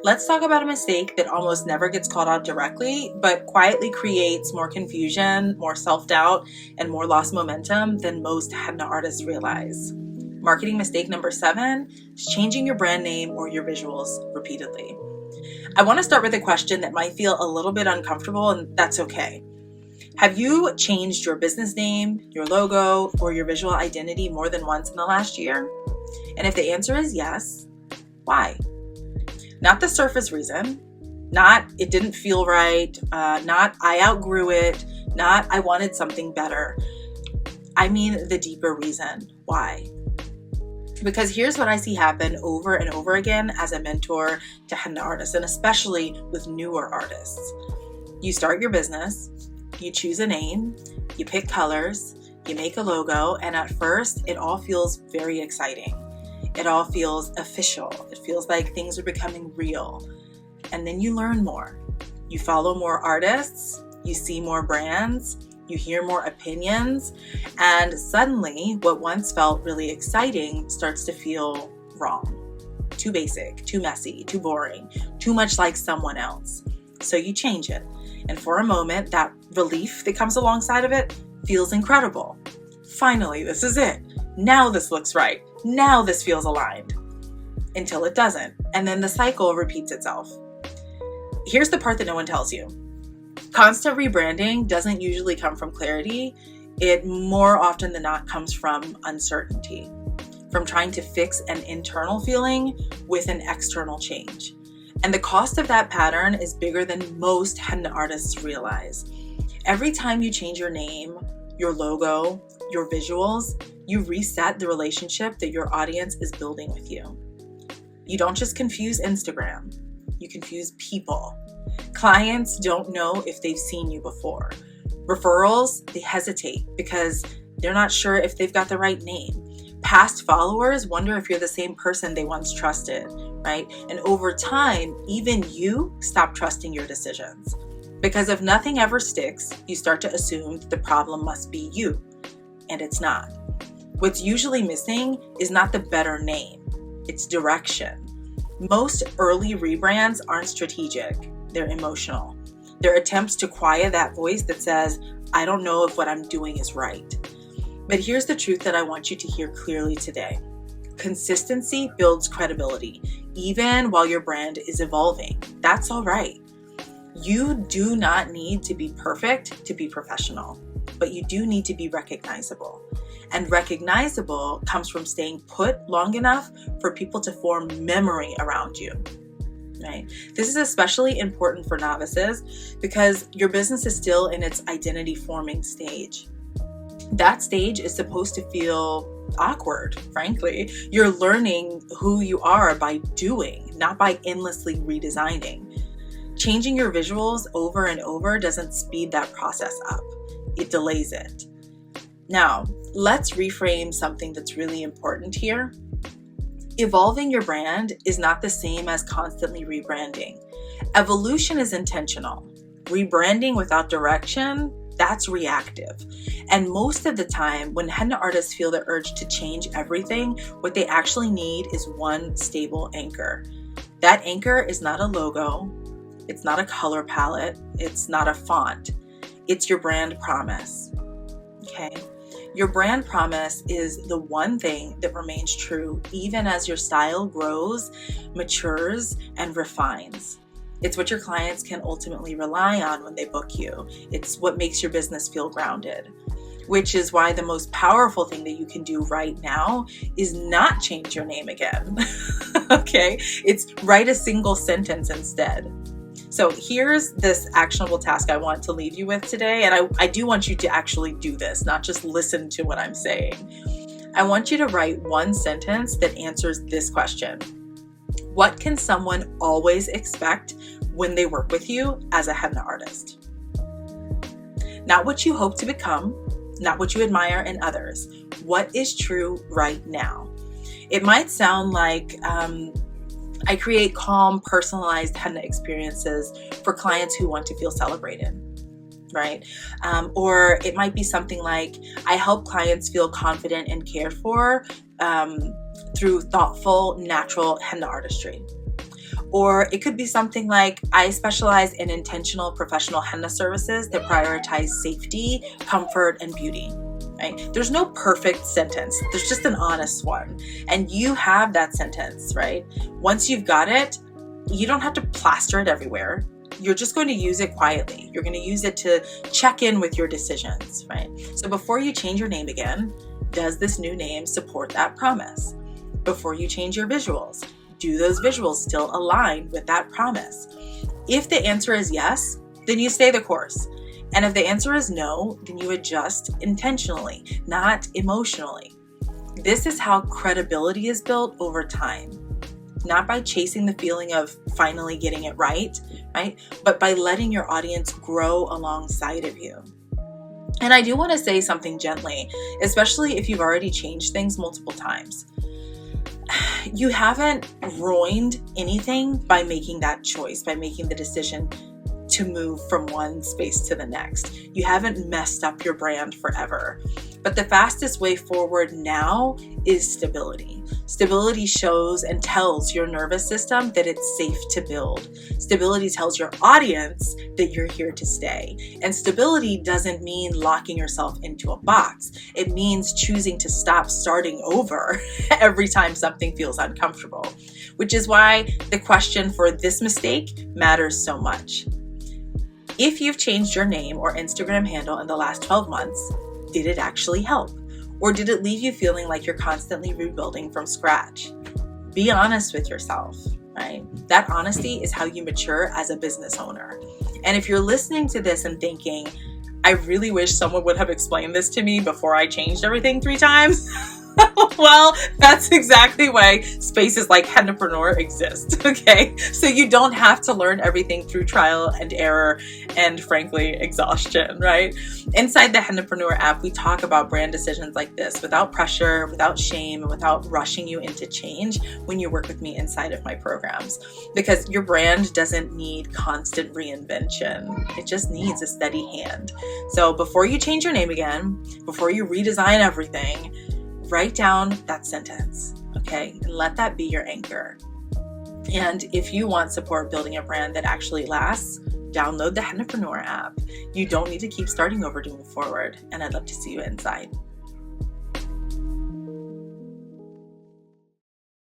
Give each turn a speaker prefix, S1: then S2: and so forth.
S1: Let's talk about a mistake that almost never gets called out directly, but quietly creates more confusion, more self-doubt, and more lost momentum than most henna artists realize. Marketing mistake number 7 is changing your brand name or your visuals repeatedly. I want to start with a question that might feel a little bit uncomfortable, and that's okay. Have you changed your business name, your logo, or your visual identity more than once in the last year? And if the answer is yes, why? Not the surface reason, not it didn't feel right, not I outgrew it, not I wanted something better. I mean the deeper reason why. Because here's what I see happen over and over again as a mentor to henna artists, and especially with newer artists. You start your business, you choose a name, you pick colors, you make a logo, and at first it all feels very exciting. It all feels official. It feels like things are becoming real. And then you learn more. You follow more artists, you see more brands, you hear more opinions, and suddenly what once felt really exciting starts to feel wrong. Too basic, too messy, too boring, too much like someone else. So you change it. And for a moment, that relief that comes alongside of it feels incredible. Finally, this is it. Now this looks right. Now this feels aligned. Until it doesn't. And then the cycle repeats itself. Here's the part that no one tells you. Constant rebranding doesn't usually come from clarity. It more often than not comes from uncertainty, from trying to fix an internal feeling with an external change. And the cost of that pattern is bigger than most henna artists realize. Every time you change your name, your logo, your visuals, you reset the relationship that your audience is building with you. You don't just confuse Instagram, you confuse people. Clients don't know if they've seen you before. Referrals, they hesitate because they're not sure if they've got the right name. Past followers wonder if you're the same person they once trusted, right? And over time, even you stop trusting your decisions. Because if nothing ever sticks, you start to assume that the problem must be you, and it's not. What's usually missing is not the better name, it's direction. Most early rebrands aren't strategic, they're emotional. They're attempts to quiet that voice that says, I don't know if what I'm doing is right. But here's the truth that I want you to hear clearly today. Consistency builds credibility, even while your brand is evolving. That's all right. You do not need to be perfect to be professional, but you do need to be recognizable. And recognizable comes from staying put long enough for people to form memory around you. Right? This is especially important for novices because your business is still in its identity forming stage. That stage is supposed to feel awkward, frankly. You're learning who you are by doing, not by endlessly redesigning. Changing your visuals over and over doesn't speed that process up. It delays it. Now, let's reframe something that's really important here. Evolving your brand is not the same as constantly rebranding. Evolution is intentional. Rebranding without direction, that's reactive. And most of the time, when henna artists feel the urge to change everything, what they actually need is one stable anchor. That anchor is not a logo, it's not a color palette, it's not a font. It's your brand promise. Okay? Your brand promise is the one thing that remains true even as your style grows, matures, and refines. It's what your clients can ultimately rely on when they book you. It's what makes your business feel grounded, which is why the most powerful thing that you can do right now is not change your name again. Okay? It's write a single sentence instead. So here's this actionable task I want to leave you with today. And I do want you to actually do this, not just listen to what I'm saying. I want you to write one sentence that answers this question. What can someone always expect when they work with you as a henna artist? Not what you hope to become, not what you admire in others. What is true right now? It might sound like, I create calm, personalized henna experiences for clients who want to feel celebrated, right? Or it might be something like, I help clients feel confident and cared for through thoughtful, natural henna artistry. Or it could be something like, I specialize in intentional professional henna services that prioritize safety, comfort, and beauty. Right? There's no perfect sentence. There's just an honest one. And you have that sentence, right? Once you've got it, you don't have to plaster it everywhere. You're just going to use it quietly. You're going to use it to check in with your decisions, right? So before you change your name again, does this new name support that promise? Before you change your visuals, do those visuals still align with that promise? If the answer is yes, then you stay the course. And if the answer is no, then you adjust intentionally, not emotionally. This is how credibility is built over time. Not by chasing the feeling of finally getting it right? But by letting your audience grow alongside of you. And I do want to say something gently, especially if you've already changed things multiple times. You haven't ruined anything by making that choice, by making the decision to move from one space to the next. You haven't messed up your brand forever. But the fastest way forward now is stability. Stability shows and tells your nervous system that it's safe to build. Stability tells your audience that you're here to stay. And stability doesn't mean locking yourself into a box. It means choosing to stop starting over every time something feels uncomfortable, which is why the question for this mistake matters so much. If you've changed your name or Instagram handle in the last 12 months, did it actually help? Or did it leave you feeling like you're constantly rebuilding from scratch? Be honest with yourself, right? That honesty is how you mature as a business owner. And if you're listening to this and thinking, I really wish someone would have explained this to me before I changed everything 3 times, well, that's exactly why spaces like Hennapreneur exist, okay? So you don't have to learn everything through trial and error and, frankly, exhaustion, right? Inside the Hennapreneur app, we talk about brand decisions like this without pressure, without shame, and without rushing you into change when you work with me inside of my programs. Because your brand doesn't need constant reinvention. It just needs a steady hand. So before you change your name again, before you redesign everything, write down that sentence, okay? And let that be your anchor. And if you want support building a brand that actually lasts, download the Hennapreneur app. You don't need to keep starting over to move forward. And I'd love to see you inside.